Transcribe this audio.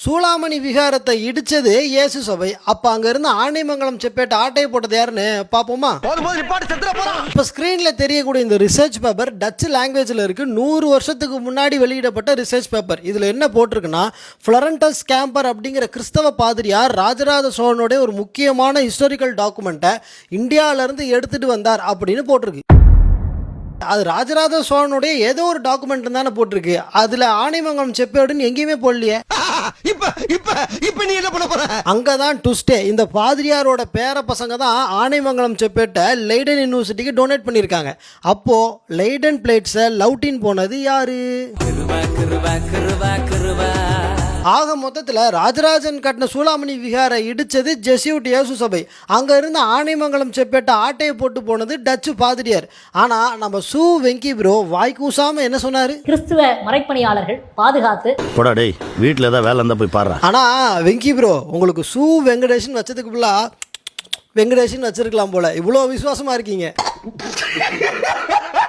சூளாமணி விகாரத்தை இடிச்சது இயேசு சபை. அப்ப அங்க இருந்து ஆனைமங்கலம் செப்பேட்டு ஆட்டையை போட்டது யாருன்னு பாப்போமா? இப்ப ஸ்கிரீன்ல தெரியக்கூடிய இந்த ரிசர்ச் பேப்பர் டச் லாங்குவேஜ்ல இருக்கு. 100 வருஷத்துக்கு முன்னாடி வெளியிடப்பட்ட ரிசர்ச் பேப்பர். இதுல என்ன போட்டிருக்குன்னா, ஃப்ளரண்டஸ் கேம்பர் அப்படிங்கிற கிறிஸ்தவ பாதிரியார் ராஜராஜ சோழனுடைய ஒரு முக்கியமான ஹிஸ்டாரிக்கல் டாக்குமெண்ட்டை இந்தியாவில இருந்து எடுத்துட்டு வந்தார் அப்படின்னு போட்டிருக்கு. அது ராஜராஜ சோழனுடைய ஏதோ ஒரு டாக்குமெண்ட் தானே போட்டிருக்கு. அதுல ஆனைமங்கலம் செப்பேடுன்னு எங்கேயுமே போடலையே. இப்ப நீ என்ன பண்ண போற? அங்கதான் ட்விஸ்டே. இந்த பாதிரியாரோட பேர பசங்க தான் ஆனைமங்கலம் செப்பேட்டை லைடன் யூனிவர்சிட்டிக்கு டொனேட் பண்ணியிருக்காங்க. அப்போ லைடன் பிளேட்ஸை லவுட்டின் போனது யாரு? ஆக மொத்தத்தில் ராஜராஜன் கட்டின சூளாமணி விகாரை இடிச்சது ஜெஸ்யூட் இயேசு சபை. அங்க இருந்து ஆனைமங்கலம் செப்பேட்டை ஆட்டையை போட்டு போனது டச்சு பாதிரியார். ஆனா நம்ம சு வெங்கி ப்ரோ வாய்க்கூசாம என்ன சொன்னாரு? கிறிஸ்துவ மறைப்பணியாளர்கள் பாதுகாத்து போடா டேய், வீட்டில் ஏதாவது வேலை இருந்தால் போய் பாரு. ஆனா வெங்கி ப்ரோ, உங்களுக்கு சு வெங்கடேஷன் வச்சதுக்கு ஃபுல்லா வெங்கடேஷன் வச்சிருக்கலாம் போல. இவ்வளோ விசுவாசமா இருக்கீங்க.